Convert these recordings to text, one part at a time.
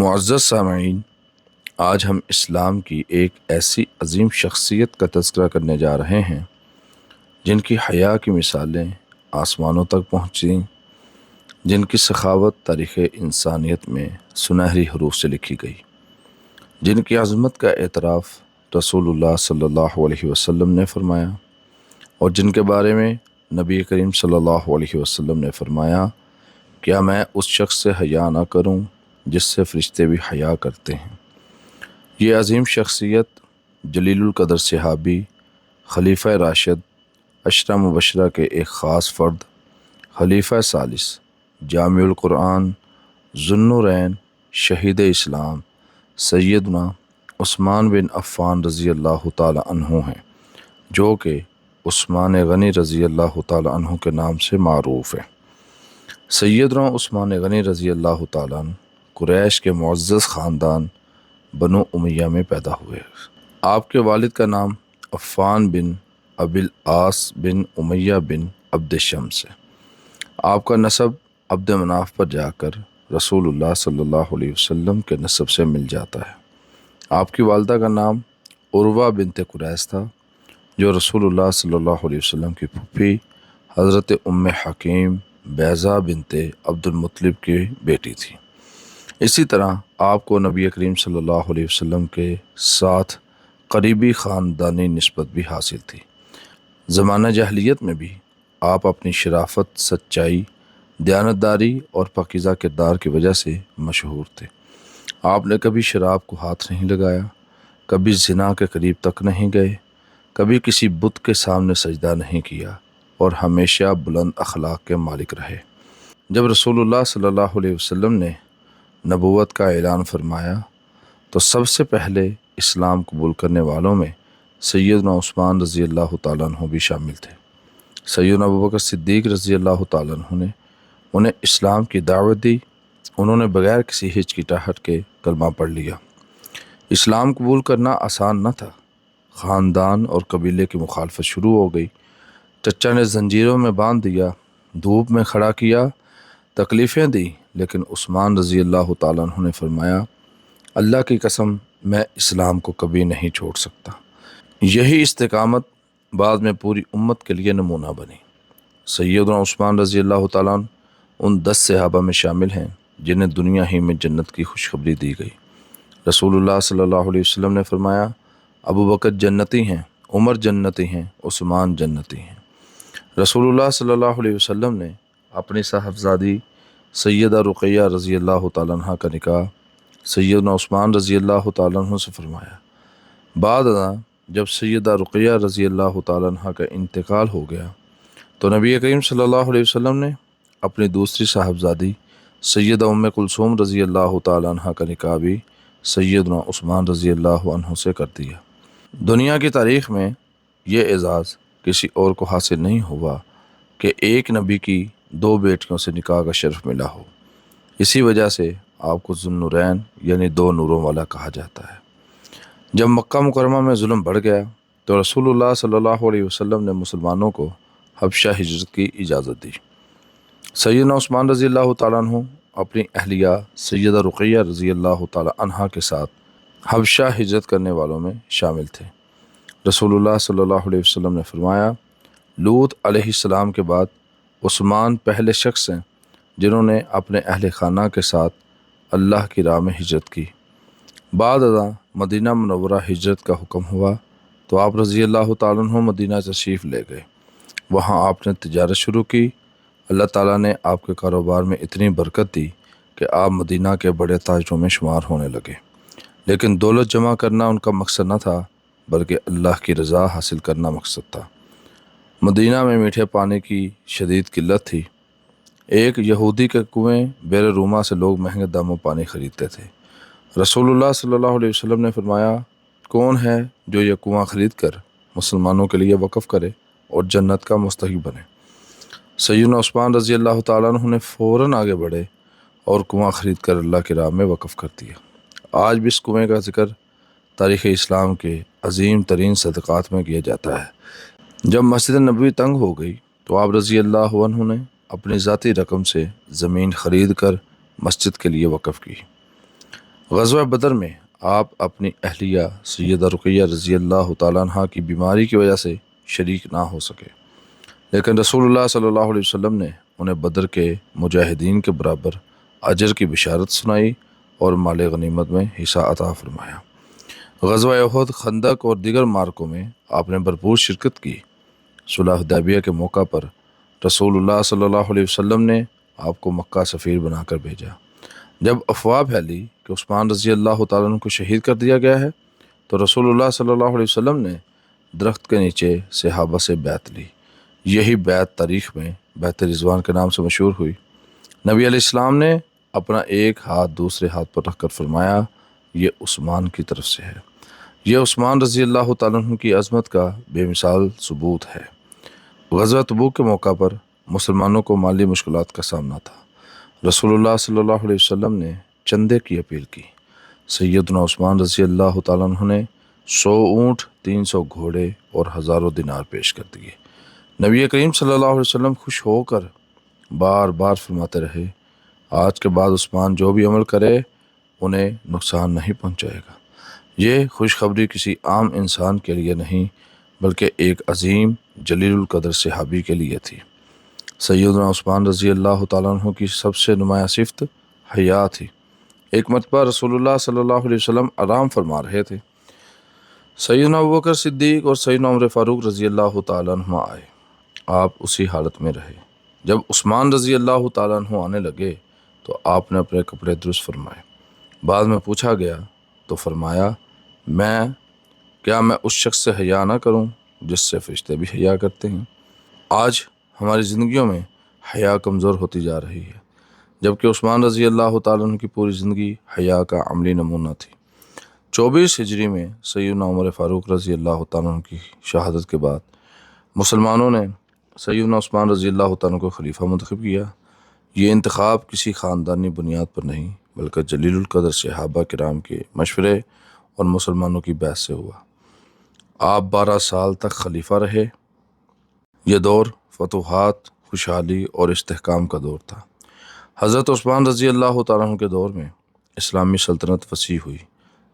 معزز سامعین، آج ہم اسلام کی ایک ایسی عظیم شخصیت کا تذکرہ کرنے جا رہے ہیں جن کی حیا کی مثالیں آسمانوں تک پہنچیں، جن کی سخاوت تاریخ انسانیت میں سنہری حروف سے لکھی گئی، جن کی عظمت کا اعتراف رسول اللہ صلی اللہ علیہ وسلم نے فرمایا، اور جن کے بارے میں نبی کریم صلی اللہ علیہ وسلم نے فرمایا، کیا میں اس شخص سے حیا نہ کروں جس سے فرشتے بھی حیا کرتے ہیں۔ یہ عظیم شخصیت جلیل القدر صحابی، خلیفہ راشد، عشرہ مبشرہ کے ایک خاص فرد، خلیفہ ثالث، جامع القرآن، ذو النورین، شہید اسلام، سیدنا عثمان بن عفان رضی اللہ تعالی عنہ ہیں، جو کہ عثمان غنی رضی اللہ تعالی عنہ کے نام سے معروف ہے۔ سیدنا عثمان غنی رضی اللہ تعالیٰ عنہ قریش کے معزز خاندان بنو امیہ میں پیدا ہوئے۔ آپ کے والد کا نام عفان بن ابی العاص بن امیہ بن عبد شمس ہے۔ آپ کا نسب عبد مناف پر جا کر رسول اللہ صلی اللہ علیہ وسلم کے نسب سے مل جاتا ہے۔ آپ کی والدہ کا نام عروہ بنت قریش تھا، جو رسول اللہ صلی اللہ علیہ وسلم کی پھوپھی حضرت ام حکیم بیضہ بنت عبد المطلب کی بیٹی تھی۔ اسی طرح آپ کو نبی کریم صلی اللہ علیہ وسلم کے ساتھ قریبی خاندانی نسبت بھی حاصل تھی۔ زمانہ جاہلیت میں بھی آپ اپنی شرافت، سچائی، دیانتداری اور پاکیزہ کردار کی وجہ سے مشہور تھے۔ آپ نے کبھی شراب کو ہاتھ نہیں لگایا، کبھی زنا کے قریب تک نہیں گئے، کبھی کسی بت کے سامنے سجدہ نہیں کیا، اور ہمیشہ بلند اخلاق کے مالک رہے۔ جب رسول اللہ صلی اللہ علیہ وسلم نے نبوت کا اعلان فرمایا تو سب سے پہلے اسلام قبول کرنے والوں میں سیدنا عثمان رضی اللہ تعالیٰ عنہ بھی شامل تھے۔ سیدنا ابوبکر صدیق رضی اللہ تعالیٰ عنہ نے انہیں اسلام کی دعوت دی۔ انہوں نے بغیر کسی ہچکچاہٹ کے کلمہ پڑھ لیا۔ اسلام قبول کرنا آسان نہ تھا۔ خاندان اور قبیلے کی مخالفت شروع ہو گئی۔ چچا نے زنجیروں میں باندھ دیا، دھوپ میں کھڑا کیا، تکلیفیں دی، لیکن عثمان رضی اللہ تعالیٰ عنہ نے فرمایا، اللہ کی قسم میں اسلام کو کبھی نہیں چھوڑ سکتا۔ یہی استقامت بعد میں پوری امت کے لیے نمونہ بنی۔ سیدنا عثمان رضی اللہ تعالیٰ عنہ ان 10 صحابہ میں شامل ہیں جنہیں دنیا ہی میں جنت کی خوشخبری دی گئی۔ رسول اللہ صلی اللہ علیہ وسلم نے فرمایا، ابوبکر جنتی ہیں، عمر جنتی ہیں، عثمان جنتی ہیں۔ رسول اللہ صلی اللہ علیہ وسلم نے اپنی صاحبزادی سیدہ رقیہ رضی اللہ تعالیٰ عنہ کا نکاح سیدنا عثمان رضی اللہ تعالیٰ عنہ سے فرمایا۔ بعد ازاں جب سیدہ رقیہ رضی اللہ تعالیٰ عنہ کا انتقال ہو گیا تو نبی کریم صلی اللہ علیہ وسلم نے اپنی دوسری صاحبزادی سیدہ ام کلثوم رضی اللہ تعالیٰ عنہ کا نکاح بھی سیدنا عثمان رضی اللہ عنہ سے کر دیا۔ دنیا کی تاریخ میں یہ اعزاز کسی اور کو حاصل نہیں ہوا کہ ایک نبی کی 2 بیٹیوں سے نکاح کا شرف ملا ہو۔ اسی وجہ سے آپ کو ذو النورین یعنی 2 نوروں والا کہا جاتا ہے۔ جب مکہ مکرمہ میں ظلم بڑھ گیا تو رسول اللہ صلی اللہ علیہ وسلم نے مسلمانوں کو حبشہ ہجرت کی اجازت دی۔ سیدنا عثمان رضی اللہ تعالیٰ عنہ اپنی اہلیہ سیدہ رقیہ رضی اللہ تعالیٰ عنہ کے ساتھ حبشہ ہجرت کرنے والوں میں شامل تھے۔ رسول اللہ صلی اللہ علیہ وسلم نے فرمایا، لوط علیہ السلام کے بعد عثمان پہلے شخص ہیں جنہوں نے اپنے اہل خانہ کے ساتھ اللہ کی راہ میں ہجرت کی۔ بعد ازاں مدینہ منورہ ہجرت کا حکم ہوا تو آپ رضی اللہ تعالیٰ عنہ مدینہ تشریف لے گئے۔ وہاں آپ نے تجارت شروع کی۔ اللہ تعالیٰ نے آپ کے کاروبار میں اتنی برکت دی کہ آپ مدینہ کے بڑے تاجروں میں شمار ہونے لگے۔ لیکن دولت جمع کرنا ان کا مقصد نہ تھا، بلکہ اللہ کی رضا حاصل کرنا مقصد تھا۔ مدینہ میں میٹھے پانی کی شدید قلت تھی۔ ایک یہودی کے کنویں بیر روما سے لوگ مہنگے داموں پانی خریدتے تھے۔ رسول اللہ صلی اللہ علیہ وسلم نے فرمایا، کون ہے جو یہ کنواں خرید کر مسلمانوں کے لیے وقف کرے اور جنت کا مستحق بنے؟ سیدنا عثمان رضی اللہ تعالیٰ عنہ نے فوراً آگے بڑھے اور کنواں خرید کر اللہ کی راہ میں وقف کر دیا۔ آج بھی اس کنویں کا ذکر تاریخ اسلام کے عظیم ترین صدقات میں کیا جاتا ہے۔ جب مسجد نبوی تنگ ہو گئی تو آپ رضی اللہ عنہ نے اپنی ذاتی رقم سے زمین خرید کر مسجد کے لیے وقف کی۔ غزوہ بدر میں آپ اپنی اہلیہ سیدہ رقیہ رضی اللہ تعالیٰ عنہ کی بیماری کی وجہ سے شریک نہ ہو سکے، لیکن رسول اللہ صلی اللہ علیہ وسلم نے انہیں بدر کے مجاہدین کے برابر اجر کی بشارت سنائی اور مال غنیمت میں حصہ عطا فرمایا۔ غزوہ احد، خندق اور دیگر مارکوں میں آپ نے بھرپور شرکت کی۔ صلح حدیبیہ کے موقع پر رسول اللہ صلی اللہ علیہ وسلم نے آپ کو مکہ سفیر بنا کر بھیجا۔ جب افواہ پھیلی کہ عثمان رضی اللہ تعالیٰ عنہ کو شہید کر دیا گیا ہے تو رسول اللہ صلی اللہ علیہ وسلم نے درخت کے نیچے صحابہ سے بیعت لی۔ یہی بیعت تاریخ میں بیعت رضوان کے نام سے مشہور ہوئی۔ نبی علیہ السلام نے اپنا ایک ہاتھ دوسرے ہاتھ پر رکھ کر فرمایا، یہ عثمان کی طرف سے ہے۔ یہ عثمان رضی اللہ تعالیٰ عنہ کی عظمت کا بے مثال ثبوت ہے۔ غزوہ تبوک کے موقع پر مسلمانوں کو مالی مشکلات کا سامنا تھا۔ رسول اللہ صلی اللہ علیہ وسلم نے چندے کی اپیل کی۔ سیدنا عثمان رضی اللہ تعالیٰ عنہ نے 100 اونٹ، 300 گھوڑے اور ہزاروں دینار پیش کر دیے۔ نبی کریم صلی اللہ علیہ وسلم خوش ہو کر بار بار فرماتے رہے، آج کے بعد عثمان جو بھی عمل کرے انہیں نقصان نہیں پہنچائے گا۔ یہ خوشخبری کسی عام انسان کے لیے نہیں بلکہ ایک عظیم جلیل القدر صحابی کے لیے تھی۔ سیدنا عثمان رضی اللہ تعالیٰ عنہ کی سب سے نمایاں صفت حیا تھی۔ ایک مرتبہ رسول اللہ صلی اللہ علیہ وسلم آرام فرما رہے تھے۔ سیدنا ابوبکر صدیق اور سیدنا عمر فاروق رضی اللہ تعالیٰ عنہ آئے۔ آپ اسی حالت میں رہے۔ جب عثمان رضی اللہ تعالیٰ عنہ آنے لگے تو آپ نے اپنے کپڑے درست فرمائے۔ بعد میں پوچھا گیا تو فرمایا، کیا میں اس شخص سے حیا نہ کروں جس سے فرشتے بھی حیا کرتے ہیں؟ آج ہماری زندگیوں میں حیا کمزور ہوتی جا رہی ہے، جبکہ عثمان رضی اللہ تعالیٰ عنہ کی پوری زندگی حیا کا عملی نمونہ تھی۔ 24 ہجری میں سیدنا عمر فاروق رضی اللہ تعالیٰ عنہ کی شہادت کے بعد مسلمانوں نے سیدنا عثمان رضی اللہ تعالیٰ عنہ کو خلیفہ منتخب کیا۔ یہ انتخاب کسی خاندانی بنیاد پر نہیں بلکہ جلیل القدر صحابہ کرام کے مشورے اور مسلمانوں کی بیعت سے ہوا۔ آپ 12 سال تک خلیفہ رہے۔ یہ دور فتوحات، خوشحالی اور استحکام کا دور تھا۔ حضرت عثمان رضی اللہ تعالیٰ عنہ کے دور میں اسلامی سلطنت وسیع ہوئی،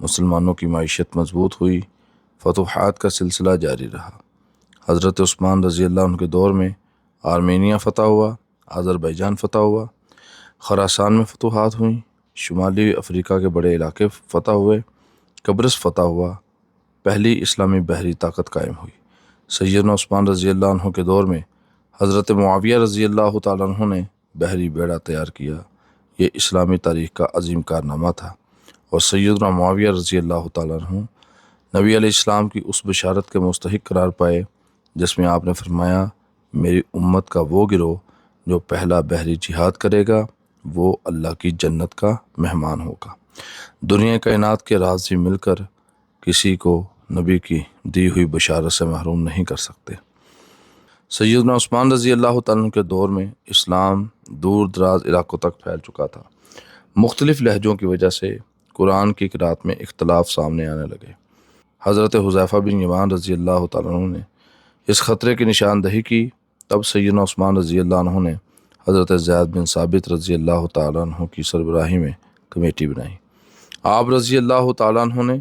مسلمانوں کی معیشت مضبوط ہوئی، فتوحات کا سلسلہ جاری رہا۔ حضرت عثمان رضی اللہ عنہ کے دور میں آرمینیا فتح ہوا، آذربائیجان فتح ہوا، خراسان میں فتوحات ہوئیں، شمالی افریقہ کے بڑے علاقے فتح ہوئے، قبرص فتح ہوا، پہلی اسلامی بحری طاقت قائم ہوئی۔ سیدنا عثمان رضی اللہ عنہ کے دور میں حضرت معاویہ رضی اللہ تعالیٰ عنہ نے بحری بیڑا تیار کیا۔ یہ اسلامی تاریخ کا عظیم کارنامہ تھا، اور سیدنا معاویہ رضی اللہ تعالیٰ عنہ نبی علیہ السلام کی اس بشارت کے مستحق قرار پائے جس میں آپ نے فرمایا، میری امت کا وہ گروہ جو پہلا بحری جہاد کرے گا وہ اللہ کی جنت کا مہمان ہوگا۔ دنیا کائنات کے راز بھی مل کر کسی کو نبی کی دی ہوئی بشارت سے محروم نہیں کر سکتے۔ سیدنا عثمان رضی اللہ تعالیٰ عنہ کے دور میں اسلام دور دراز علاقوں تک پھیل چکا تھا۔ مختلف لہجوں کی وجہ سے قرآن کی قرأت میں اختلاف سامنے آنے لگے۔ حضرت حذیفہ بن یمان رضی اللہ تعالیٰ عنہ نے اس خطرے کی نشاندہی کی۔ تب سیدنا عثمان رضی اللہ عنہ نے حضرت زید بن ثابت رضی اللہ تعالیٰ عنہ کی سربراہی میں کمیٹی بنائی۔ آپ رضی اللہ تعالیٰ عنہ نے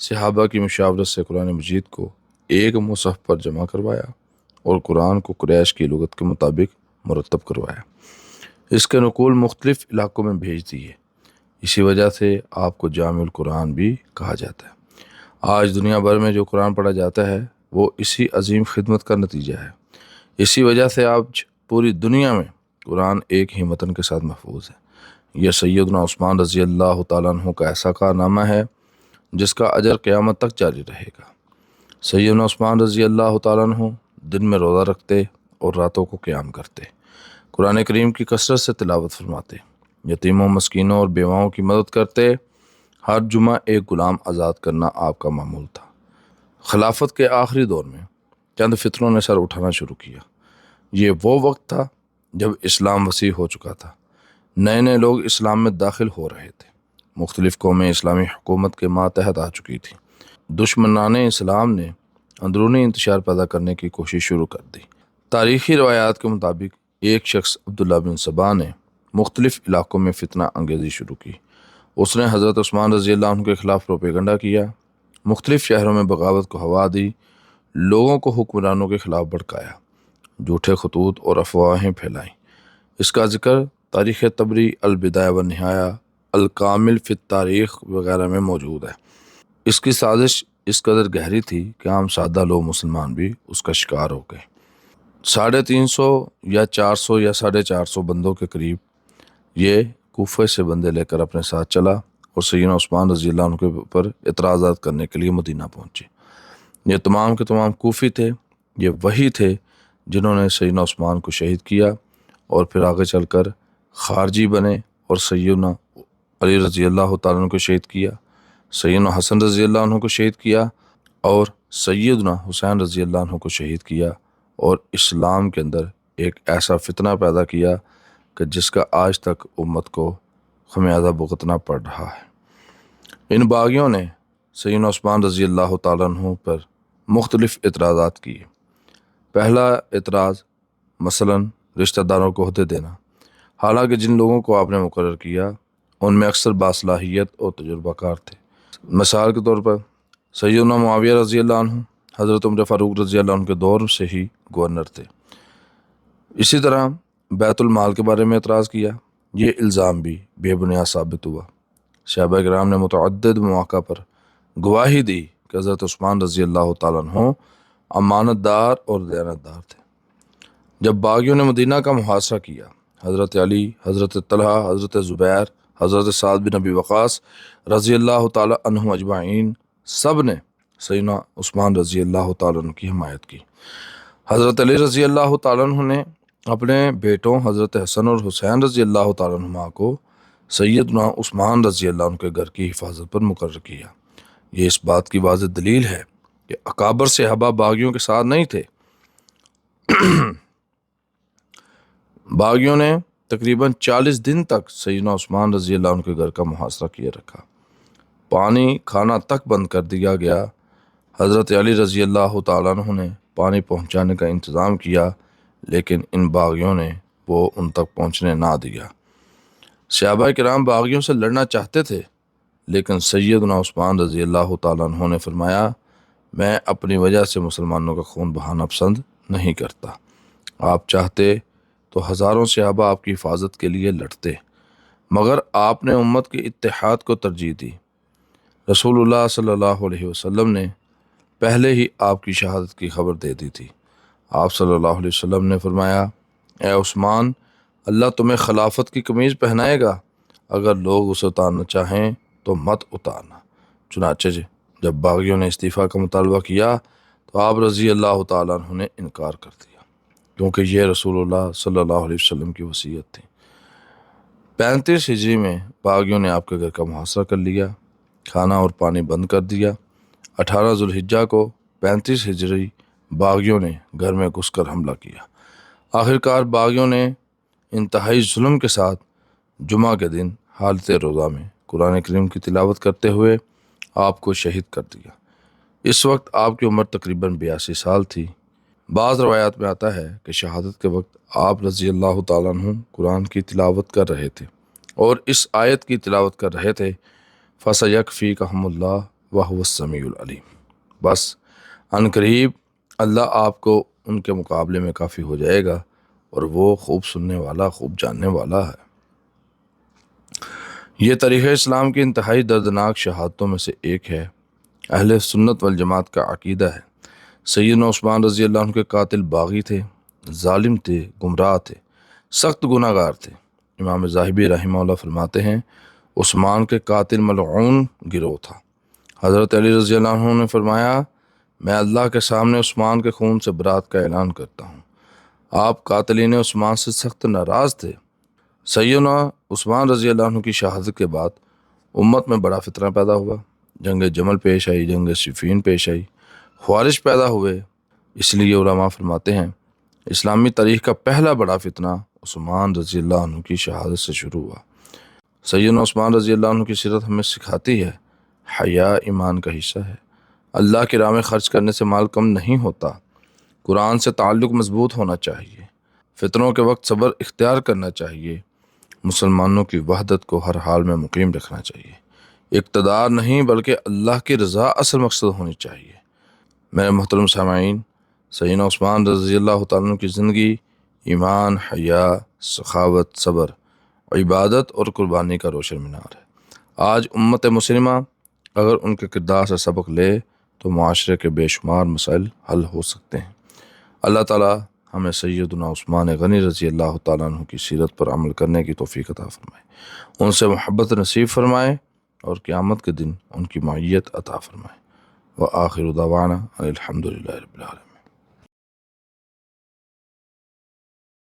صحابہ کی مشاورت سے قرآن مجید کو ایک مصحف پر جمع کروایا اور قرآن کو قریش کی لغت کے مطابق مرتب کروایا۔ اس کے نقول مختلف علاقوں میں بھیج دیے۔ اسی وجہ سے آپ کو جامع القرآن بھی کہا جاتا ہے۔ آج دنیا بھر میں جو قرآن پڑھا جاتا ہے وہ اسی عظیم خدمت کا نتیجہ ہے۔ اسی وجہ سے آج پوری دنیا میں قرآن ایک ہی متن کے ساتھ محفوظ ہے۔ یہ سیدنا عثمان رضی اللہ تعالیٰ عنہ کا ایسا کارنامہ ہے جس کا اجر قیامت تک جاری رہے گا۔ سیدنا عثمان رضی اللہ تعالیٰ عنہ دن میں روزہ رکھتے اور راتوں کو قیام کرتے، قرآن کریم کی کثرت سے تلاوت فرماتے، یتیموں، مسکینوں اور بیواؤں کی مدد کرتے۔ ہر جمعہ ایک غلام آزاد کرنا آپ کا معمول تھا۔ خلافت کے آخری دور میں چند فتنوں نے سر اٹھانا شروع کیا۔ یہ وہ وقت تھا جب اسلام وسیع ہو چکا تھا، نئے نئے لوگ اسلام میں داخل ہو رہے تھے، مختلف قومیں اسلامی حکومت کے ماتحت آ چکی تھیں۔ دشمنان اسلام نے اندرونی انتشار پیدا کرنے کی کوشش شروع کر دی۔ تاریخی روایات کے مطابق ایک شخص عبداللہ بن سبا نے مختلف علاقوں میں فتنہ انگیزی شروع کی اس نے حضرت عثمان رضی اللہ عنہ کے خلاف پروپیگنڈا کیا، مختلف شہروں میں بغاوت کو ہوا دی، لوگوں کو حکمرانوں کے خلاف بھڑکایا، جھوٹے خطوط اور افواہیں پھیلائیں۔ اس کا ذکر تاریخ طبری، البدایہ والنہایہ، الکامل فی التاریخ وغیرہ میں موجود ہے۔ اس کی سازش اس قدر گہری تھی کہ عام سادہ لوگ مسلمان بھی اس کا شکار ہو گئے۔ 350 یا 400 یا 450 بندوں کے قریب یہ کوفہ سے بندے لے کر اپنے ساتھ چلا اور سیدنا عثمان رضی اللہ عنہ کے اوپر اعتراضات کرنے کے لیے مدینہ پہنچے۔ یہ تمام کے تمام کوفی تھے، یہ وہی تھے جنہوں نے سیدنا عثمان کو شہید کیا اور پھر آگے چل کر خارجی بنے اور سیدنا علی رضی اللہ تعالیٰ عنہ کو شہید کیا، سیدنا حسن رضی اللہ عنہ کو شہید کیا اور سیدنا حسین رضی اللہ عنہ کو شہید کیا، اور اسلام کے اندر ایک ایسا فتنہ پیدا کیا کہ جس کا آج تک امت کو خمیازہ بھگتنا پڑ رہا ہے۔ ان باغیوں نے سیدنا عثمان رضی اللہ تعالیٰ عنہ پر مختلف اعتراضات کیے۔ پہلا اعتراض مثلا رشتہ داروں کو عہدے دینا، حالانکہ جن لوگوں کو آپ نے مقرر کیا ان میں اکثر باصلاحیت اور تجربہ کار تھے۔ مثال کے طور پر سیدنا معاویہ رضی اللہ عنہ حضرت عمر فاروق رضی اللہ عنہ کے دور سے ہی گورنر تھے۔ اسی طرح بیت المال کے بارے میں اعتراض کیا، یہ الزام بھی بے بنیاد ثابت ہوا۔ صحابہ کرام نے متعدد مواقع پر گواہی دی کہ حضرت عثمان رضی اللہ تعالیٰ عنہ امانت دار اور دیانت دار تھے۔ جب باغیوں نے مدینہ کا محاصرہ کیا، حضرت علی، حضرت طلحہ، حضرت زبیر، حضرت سعد بن ابی وقاص رضی اللہ تعالیٰ عنہ اجمعین سب نے سیدنا عثمان رضی اللہ تعالیٰ عنہ کی حمایت کی۔ حضرت علی رضی اللہ تعالیٰ عنہ نے اپنے بیٹوں حضرت حسن اور حسین رضی اللہ تعالیٰ عنہما کو سیدنا عثمان رضی اللہ عنہ کے گھر کی حفاظت پر مقرر کیا۔ یہ اس بات کی واضح دلیل ہے کہ اکابر صحابہ باغیوں کے ساتھ نہیں تھے۔ باغیوں نے تقریباً 40 دن تک سیدنا عثمان رضی اللہ عنہ کے گھر کا محاصرہ کیے رکھا، پانی کھانا تک بند کر دیا گیا۔ حضرت علی رضی اللہ تعالیٰ عنہ نے پانی پہنچانے کا انتظام کیا، لیکن ان باغیوں نے وہ ان تک پہنچنے نہ دیا۔ صحابہ کرام باغیوں سے لڑنا چاہتے تھے، لیکن سیدنا عثمان رضی اللہ تعالیٰ عنہ نے فرمایا، میں اپنی وجہ سے مسلمانوں کا خون بہانا پسند نہیں کرتا۔ آپ چاہتے تو ہزاروں صحابہ آپ کی حفاظت کے لیے لڑتے، مگر آپ نے امت کے اتحاد کو ترجیح دی۔ رسول اللہ صلی اللہ علیہ وسلم نے پہلے ہی آپ کی شہادت کی خبر دے دی تھی۔ آپ صلی اللہ علیہ وسلم نے فرمایا، اے عثمان، اللہ تمہیں خلافت کی قمیض پہنائے گا، اگر لوگ اسے اتارنا چاہیں تو مت اتارنا۔ چنانچہ جب باغیوں نے استعفیٰ کا مطالبہ کیا تو آپ رضی اللہ تعالیٰ عنہ نے انکار کر دیا، کیونکہ یہ رسول اللہ صلی اللہ علیہ وسلم کی وصیت تھی۔ 35 ہجری میں باغیوں نے آپ کے گھر کا محاصرہ کر لیا، کھانا اور پانی بند کر دیا۔ 18 ذوالحجہ کو 35 ہجری باغیوں نے گھر میں گھس کر حملہ کیا۔ آخرکار باغیوں نے انتہائی ظلم کے ساتھ جمعہ کے دن حالت روزہ میں قرآن کریم کی تلاوت کرتے ہوئے آپ کو شہید کر دیا۔ اس وقت آپ کی عمر تقریباً 82 سال تھی۔ بعض روایات میں آتا ہے کہ شہادت کے وقت آپ رضی اللہ تعالیٰ عنہ قرآن کی تلاوت کر رہے تھے اور اس آیت کی تلاوت کر رہے تھے، فَسَيَكْفِيكَهُمُ اللَّهُ وَهُوَ السَّمِيعُ الْعَلِيمُ، بس ان قریب اللہ آپ کو ان کے مقابلے میں کافی ہو جائے گا اور وہ خوب سننے والا، خوب جاننے والا ہے۔ یہ تاریخ اسلام کی انتہائی دردناک شہادتوں میں سے ایک ہے۔ اہل سنت والجماعت کا عقیدہ ہے سیدنا عثمان رضی اللہ عنہ کے قاتل باغی تھے، ظالم تھے، گمراہ تھے، سخت گناہ گار تھے۔ امام ذاہبی رحمہ اللہ فرماتے ہیں، عثمان کے قاتل ملعون گروہ تھا۔ حضرت علی رضی اللہ عنہ نے فرمایا، میں اللہ کے سامنے عثمان کے خون سے برات کا اعلان کرتا ہوں۔ آپ قاتلین عثمان سے سخت ناراض تھے۔ سیدنا عثمان رضی اللہ عنہ کی شہادت کے بعد امت میں بڑا فتنہ پیدا ہوا، جنگ جمل پیش آئی، جنگ صفین پیش آئی، خوارج پیدا ہوئے۔ اس لیے علماء فرماتے ہیں اسلامی تاریخ کا پہلا بڑا فتنہ عثمان رضی اللہ عنہ کی شہادت سے شروع ہوا۔ سیدنا عثمان رضی اللہ عنہ کی سیرت ہمیں سکھاتی ہے، حیا ایمان کا حصہ ہے۔ اللہ کی راہ میں خرچ کرنے سے مال کم نہیں ہوتا۔ قرآن سے تعلق مضبوط ہونا چاہیے، فتنوں کے وقت صبر اختیار کرنا چاہیے، مسلمانوں کی وحدت کو ہر حال میں مقیم رکھنا چاہیے۔ اقتدار نہیں بلکہ اللہ کی رضا اصل مقصد ہونی چاہیے۔ میرے محترم سامعین، سیدنا عثمان رضی اللہ تعالیٰ عنہ کی زندگی ایمان، حیا، سخاوت، صبر، عبادت اور قربانی کا روشن مینار ہے۔ آج امت مسلمہ اگر ان کے کردار سے سبق لے تو معاشرے کے بے شمار مسائل حل ہو سکتے ہیں۔ اللہ تعالیٰ ہمیں سیدنا عثمان غنی رضی اللہ تعالیٰ عنہ کی سیرت پر عمل کرنے کی توفیق عطا فرمائے، ان سے محبت نصیب فرمائے اور قیامت کے دن ان کی معیت عطا فرمائے۔ وآخر دعوانا الحمدللہ رب العالمین۔